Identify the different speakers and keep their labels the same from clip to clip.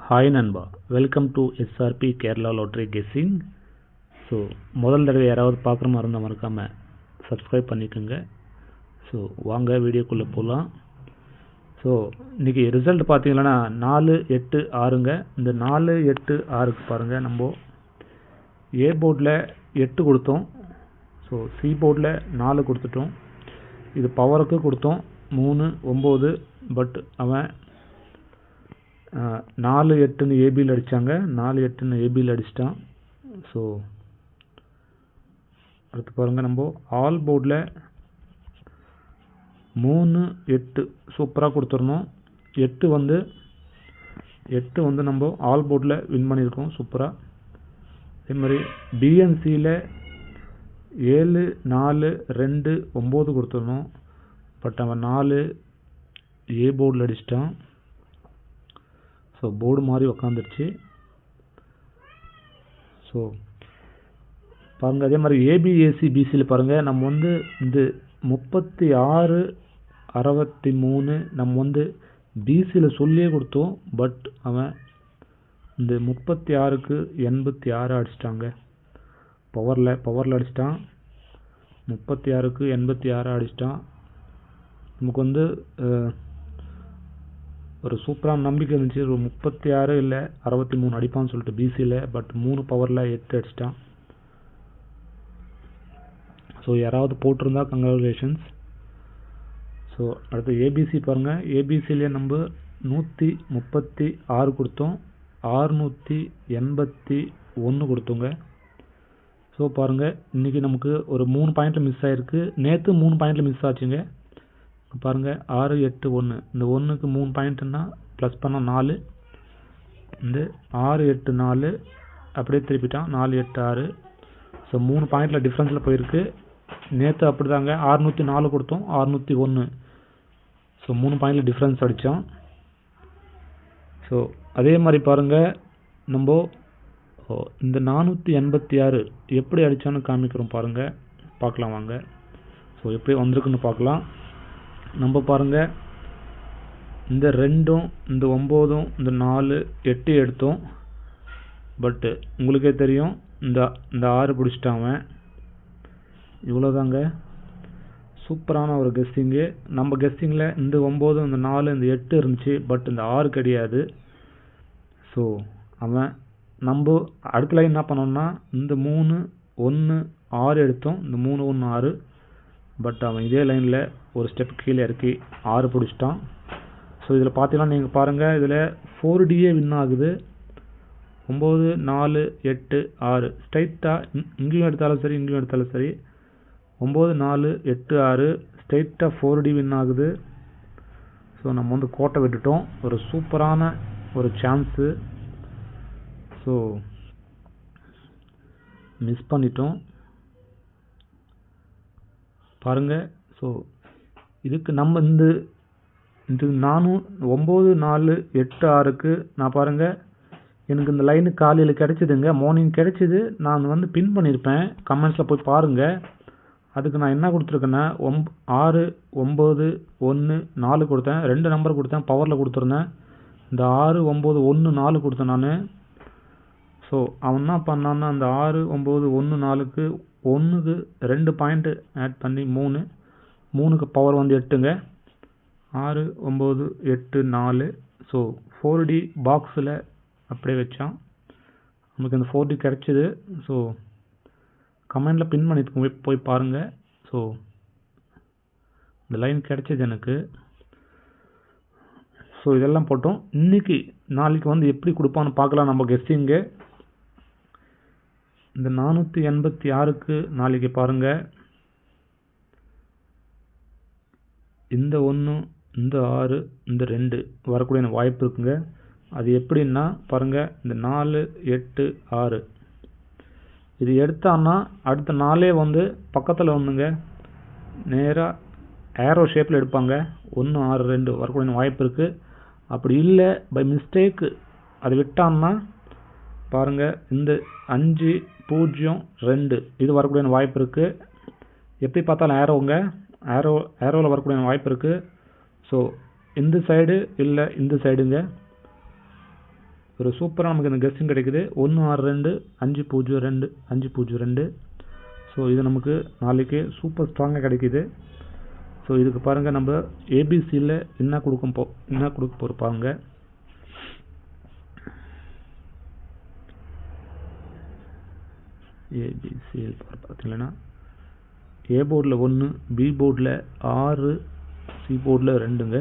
Speaker 1: Hi நண்பா, welcome to SRP Kerala lottery guessing. So முதல் தடவை யாராவது பார்க்குற மாதிரி இருந்தால் மறக்காமல் சப்ஸ்கிரைப் பண்ணிக்கோங்க. ஸோ வாங்க வீடியோக்குள்ளே போகலாம். ஸோ இன்றைக்கி ரிசல்ட் பார்த்தீங்கன்னா 4-8-6ங்க. இந்த 4-8-6க்கு பாருங்கள், நம்ம ஏ போர்டில் 8 கொடுத்தோம். ஸோ சி போர்டில் 4 கொடுத்துட்டோம். இது பவருக்கு கொடுத்தோம் 3-9. பட் அவன் 4-8ன்னு ஏபியில் அடித்தாங்க. 4-8ன்னு ஏபியில் அடிச்சிட்டான். ஸோ அடுத்து பாருங்கள், நம்ம ஆல் போர்டில் 3-8 சூப்பராக கொடுத்துடணும். 8 வந்து நம்ம ஆல் போர்டில் வின் பண்ணியிருக்கோம் சூப்பராக. அதே மாதிரி பிஎன்சியில் 7-4-2-9 கொடுத்துடணும். பட் அவன் 4 ஏ போர்டில் அடிச்சிட்டான். ஸோ போர்டு மாதிரி உக்காந்துருச்சு. ஸோ பாருங்கள், அதே மாதிரி ஏபிஏசி பிசியில் பாருங்கள், நம்ம வந்து இந்த 36-63 நம்ம வந்து பிசியில் சொல்லியே கொடுத்தோம். பட் அவன் இந்த 36க்கு 86 அடிச்சிட்டாங்க. பவரில் அடிச்சிட்டான். 36க்கு 86 அடிச்சிட்டான். நமக்கு வந்து ஒரு சூப்பரான நம்பிக்கை இருந்துச்சு, ஒரு 36 இல்லை 63 அடிப்பான்னு சொல்லிட்டு பிசியில். பட் 3 பவரில் 8 அடிச்சிட்டான். ஸோ யாராவது போட்டிருந்தா கங்க்ராச்சுலேஷன்ஸ். ஸோ அடுத்து ஏபிசி பாருங்கள், ஏபிசியிலே நம்ம 136 கொடுத்தோம், 681 கொடுத்தோங்க. ஸோ பாருங்கள், இன்றைக்கி நமக்கு ஒரு 3 பாயிண்ட்டில் மிஸ் ஆகிருக்கு. நேற்று 3 பாயிண்ட்டில் மிஸ் ஆச்சுங்க. பாருங்கள், 6-8-1, இந்த 1க்கு 3 பாயிண்ட்டுன்னா ப்ளஸ் பண்ணால் 4. இந்த 6-8-4 அப்படியே திருப்பிட்டான், 4-8-6. ஸோ 3 பாயிண்டில் டிஃப்ரென்ஸில் போயிருக்கு. நேற்று அப்படி தாங்க, 604 கொடுத்தோம், 601. ஸோ 3 பாயிண்டில் டிஃப்ரென்ஸ் அடித்தான். ஸோ அதே மாதிரி பாருங்கள், நம்ம இந்த 486 எப்படி அடித்தான்னு காமிக்கிறோம் பாருங்கள், பார்க்கலாம் வாங்க. ஸோ எப்படி வந்திருக்குன்னு பார்க்கலாம். நம்ம பாருங்கள், இந்த 2ம் இந்த 9ம் இந்த 4-8 எடுத்தோம். பட்டு உங்களுக்கே தெரியும், இந்த 6 பிடிச்சிட்டான். இவ்வளோதாங்க, சூப்பரான ஒரு கெஸ்ஸிங்கு. நம்ம கெஸ்ஸிங்கில் இந்த 9 இந்த 4 இந்த 8 இருந்துச்சு. பட் இந்த 6 கிடையாது. ஸோ அவன் நம்ம அடுத்த லைன் என்ன பண்ணோம்னா, இந்த 3-1-6 எடுத்தோம். இந்த 3-1-6. பட் அவன் இதே லைனில் ஒரு ஸ்டெப் கீழே இறக்கி 6 பிடிச்சிட்டான். ஸோ இதில் பார்த்தீங்கன்னா நீங்கள் பாருங்கள், இதில் 4Dயே வின் ஆகுது. 9-4-8-6 ஸ்ட்ரைட்டாக இங்கேயும் எடுத்தாலும் சரி, இங்கேயும் எடுத்தாலும் சரி, 9-4-8-6 ஸ்ட்ரைட்டாக 4D வின் ஆகுது. ஸோ நம்ம வந்து கோட்டை விட்டுட்டோம், ஒரு சூப்பரான ஒரு சான்ஸு. ஸோ மிஸ் பண்ணிட்டோம் பாருங்கள். ஸோ இதுக்கு நம்ம இந்த 9-4-8-6க்கு நான் பாருங்கள், எனக்கு இந்த லைனு காலையில் கிடச்சிதுங்க, மார்னிங் கிடச்சிது. நான் வந்து பின் பண்ணியிருப்பேன், கமெண்ட்ஸில் போய் பாருங்கள். அதுக்கு நான் என்ன கொடுத்துருக்கேன்னா 6-9-1-4 கொடுத்தேன். 2 நம்பர் கொடுத்தேன், பவரில் கொடுத்துருந்தேன். இந்த 6-9-1-4 கொடுத்தேன் நான். ஸோ அவன் என்ன பண்ணான்னா, அந்த 6-9-1-4க்கு 1க்கு 2 பாயிண்ட்டு ஆட் பண்ணி 3க்கு பவர் வந்து 8ங்க. 6-9-8-4. ஸோ 4D பாக்ஸில் அப்படியே வச்சான். நமக்கு இந்த 4D கிடச்சிது. ஸோ கமெண்டில் பின் பண்ணிட்டு போய் பாருங்கள். ஸோ இந்த லைன் கிடச்சிது எனக்கு. ஸோ இதெல்லாம் போட்டோம். நாளைக்கு வந்து எப்படி கொடுப்பான்னு பார்க்கலாம் நம்ம கெஸ்ஸிங்கு. இந்த 486க்கு நாளைக்கு பாருங்கள், இந்த 1 இந்த 6 இந்த 2 வரக்கூடிய வாய்ப்பு இருக்குங்க. அது எப்படின்னா பாருங்கள், இந்த 4-8-6 இது எடுத்தான்னா அடுத்த 4 வந்து பக்கத்தில் ஒன்றுங்க, நேராக ஏரோ ஷேப்பில் எடுப்பாங்க. 1-6-2 வரக்கூடிய வாய்ப்பு இருக்குது. அப்படி இல்லை பை மிஸ்டேக்கு அது விட்டான்னா பாருங்கள், இந்த 5-0-2 இது வரக்கூடிய வாய்ப்பு இருக்குது. எப்படி பார்த்தாலும் ஏரோவில் வரக்கூடிய வாய்ப்பு இருக்குது. ஸோ இந்த சைடு இல்லை இந்த சைடுங்க ஒரு சூப்பராக நமக்கு இந்த கெஸ்ஸிங் கிடைக்குது. 162 502 502. ஸோ இது நமக்கு நாளைக்கு சூப்பர் ஸ்ட்ராங்காக கிடைக்குது. ஸோ இதுக்கு பாருங்கள், நம்ம ஏபிசியில் என்ன கொடுக்க போகிறோம் பாருங்கள். ஏபிசியில் பார்த்தீங்கன்னா ஏ போர்டில் 1, பி போர்டில் 6, சி போர்டில் 2ங்க.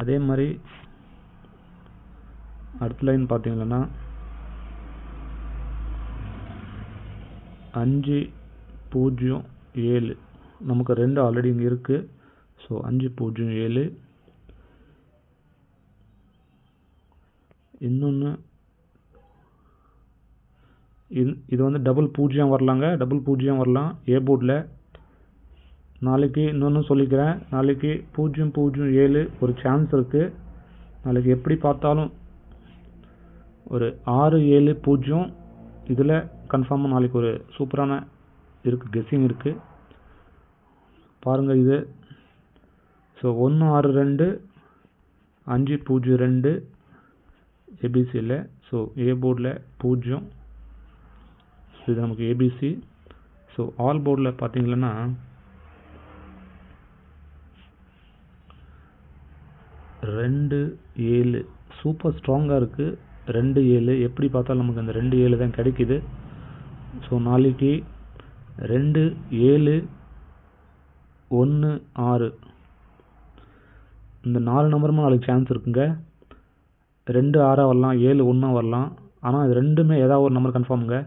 Speaker 1: அதே மாதிரி அடுத்த லைன் பார்த்தீங்கன்னா 5 0 7 நமக்கு 2 ஆல்ரெடி இங்கே இருக்குது. ஸோ 5 0 7. இன்னொன்று இது வந்து டபுள் 0 வரலாங்க, டபுள் 0 வரலாம் ஏ போர்டில். நாளைக்கு இன்னொன்று சொல்லிக்கிறேன், நாளைக்கு 0 0 7 ஒரு சான்ஸ் இருக்குது. நாளைக்கு எப்படி பார்த்தாலும் ஒரு 6 7 0 இதில் கன்ஃபார்மாக நாளைக்கு ஒரு சூப்பரான இருக்குது, கெஸ்ஸிங் இருக்குது பாருங்கள் இது. ஸோ 162 502 ஏபிசியில். ஸோ ஏ போர்டில் 0. ஸோ இது நமக்கு ஏபிசி. ஸோ ஆல் போர்டில் பார்த்தீங்கன்னா 2 7 சூப்பர் ஸ்ட்ராங்காக இருக்குது. 2 7 எப்படி பார்த்தாலும் நமக்கு அந்த 2 7 தான் கிடைக்குது. ஸோ நாளைக்கு 2 7 1 6 இந்த 4 நம்பருமே நாளைக்கு சான்ஸ் இருக்குங்க. 2 6 வரலாம், 7 1 வரலாம். ஆனால் இது ரெண்டுமே ஏதாவது ஒரு நம்பர் கன்ஃபார்முங்க.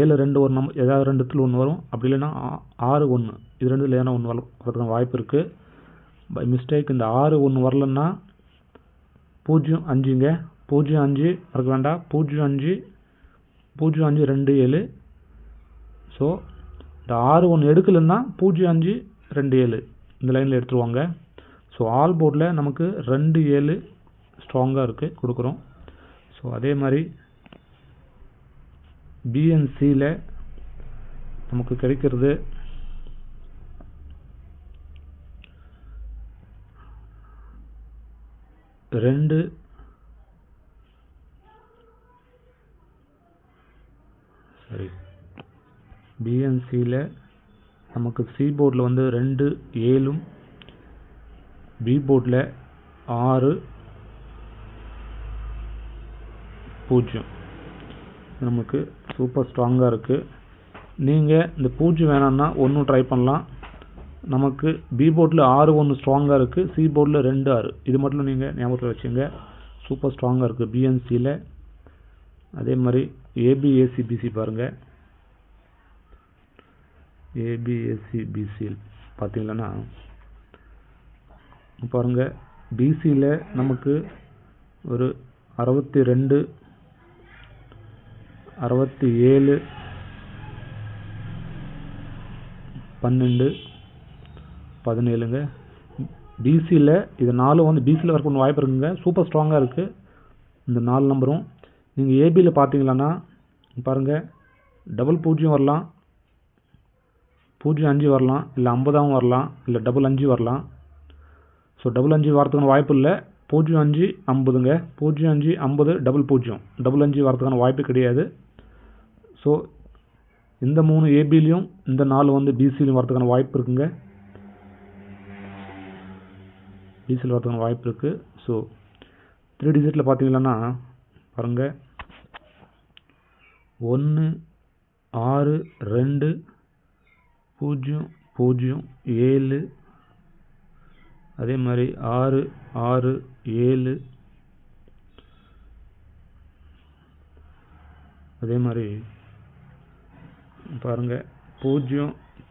Speaker 1: 7 2 ஒரு நம்பர், ஏதாவது 2த்துல 1 வரும். அப்படி இல்லைன்னா 6 1 இது 2ல் ஏன்னா 1 வரதுக்கான வாய்ப்பு இருக்குது. பை மிஸ்டேக் இந்த 6 1 வரலன்னா 0 5ங்க, 0 5 மறக்க வேண்டாம், 0 5 0 5 2 7. ஸோ இந்த 6 1 எடுக்கலைன்னா 0 5 2 7 இந்த லைனில் எடுத்துருவாங்க. ஸோ ஆல் போர்டில் நமக்கு 2 7 ஸ்ட்ராங்காக இருக்குது கொடுக்குறோம். ஸோ அதே மாதிரி பிஎன்சியில் நமக்கு கிடைக்கிறது 2 சரி. பிஎன்சியில் நமக்கு சி போர்டில் வந்து 2 7, பி போர்டில் 6 0 நமக்கு சூப்பர் ஸ்ட்ராங்காக இருக்குது. நீங்கள் இந்த 0 வேணான்னா 1 ட்ரை பண்ணலாம். நமக்கு பி போர்டில் 6 1 ஸ்ட்ராங்காக இருக்குது, சி போர்டில் 2 6 இது மட்டும் நீங்கள் ஞாபகத்தில் வச்சுங்க. சூப்பர் ஸ்ட்ராங்காக இருக்குது பிஎன்சியில். அதே மாதிரி ஏபிஏசிபிசி பாருங்கள். ஏபிஎஸ்சிபிசியில் பார்த்தீங்கன்னா பாருங்கள், பிசியில் நமக்கு ஒரு 62 67 12 17ங்க. பிசியில் இது 4 வந்து பிசியில் வர பண்ண வாய்ப்பு இருக்குங்க. சூப்பர் ஸ்ட்ராங்காக இருக்குது இந்த 4 நம்பரும். நீங்கள் ஏபியில் பார்த்தீங்களன்னா பாருங்கள், டபுள் 0 வரலாம், 0 5 வரலாம், இல்லை 50 வரலாம், இல்லை டபுள் 5 வரலாம். ஸோ டபுள் 5 வரதுக்கான வாய்ப்பு இல்லை. 0 5 50ங்க, 0 5 50 டபுள் 0 டபுள் 5 வரதுக்கான வாய்ப்பு கிடையாது. ஸோ இந்த 3 ஏபிலையும் இந்த 4 வந்து பிசிலையும் வரதுக்கான வாய்ப்பு இருக்குங்க. பிசியில் வரதுக்கான வாய்ப்பு இருக்குது. ஸோ 3 டிஜிட்டில் பார்த்தீங்கன்னா பாருங்கள், 1 6 2 0 0 7 அதே மாதிரி 6 6 7 அதே மாதிரி பாருங்கள் 0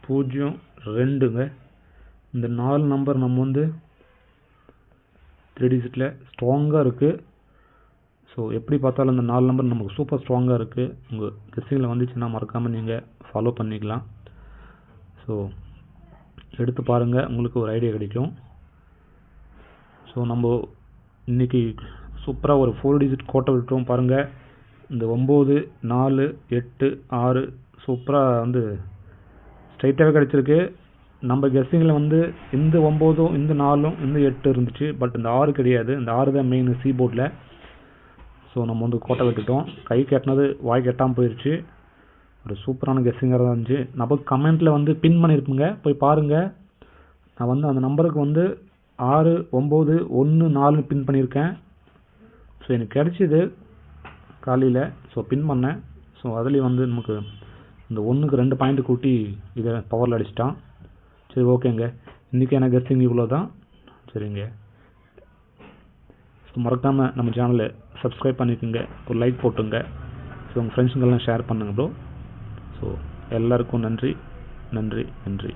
Speaker 1: 0 2ங்க. இந்த 4 நம்பர் நம்ம வந்து 3 டிஜிட்டில் ஸ்ட்ராங்காக இருக்குது. ஸோ எப்படி பார்த்தாலும் இந்த 4 நம்பர் நமக்கு சூப்பர் ஸ்ட்ராங்காக இருக்குது. உங்கள் கெஸ்ஸிங்கில் வந்துச்சுன்னா மறக்காமல் நீங்கள் ஃபாலோ பண்ணிக்கலாம். ஸோ எடுத்து பாருங்கள், உங்களுக்கு ஒரு ஐடியா கிடைக்கும். ஸோ நம்ம இன்றைக்கி சூப்பராக ஒரு 4 டிஜிட் கோட்டை விட்டுருவோம் பாருங்கள். இந்த 9 4 8 6 சூப்பராக வந்து ஸ்ட்ரைட்டாகவே கிடச்சிருக்கு. நம்ம கெஸ்ஸிங்கில் வந்து இந்த 9 இந்த 4 இந்த 8 இருந்துச்சு. பட் இந்த 6 கிடையாது. இந்த 6 தான் மெயின் சி போர்டில். ஸோ நம்ம வந்து கோட்டை விட்டுட்டோம். கை கட்டினது வாய் கெட்டாமல் போயிடுச்சு. ஒரு சூப்பரான கெஸ்ஸிங்காக தான் இருந்துச்சு. நம்ம கமெண்ட்டில் வந்து பின் பண்ணியிருப்பேங்க, போய் பாருங்கள். நான் வந்து அந்த நம்பருக்கு வந்து 6914 பின் பண்ணியிருக்கேன். ஸோ எனக்கு கிடச்சிது காலையில். ஸோ பின் பண்ணேன். ஸோ அதுலேயும் வந்து நமக்கு இந்த 1க்கு 2 பாயிண்ட் கூட்டி இதை பவரில் அடிச்சிட்டான். சரி, ஓகேங்க. இன்றைக்கி எனக்கு கெஸ்ஸிங் இவ்வளோ தான். சரிங்க. ஸோ மறக்காமல் நம்ம சேனலை சப்ஸ்கிரைப் பண்ணிக்கோங்க, ஒரு லைக் போட்டுங்க. ஸோ உங்கள் ஃப்ரெண்ட்ஸுங்கெல்லாம் ஷேர் பண்ணுங்க ப்ரோ. ஸோ எல்லாருக்கும் நன்றி நன்றி நன்றி.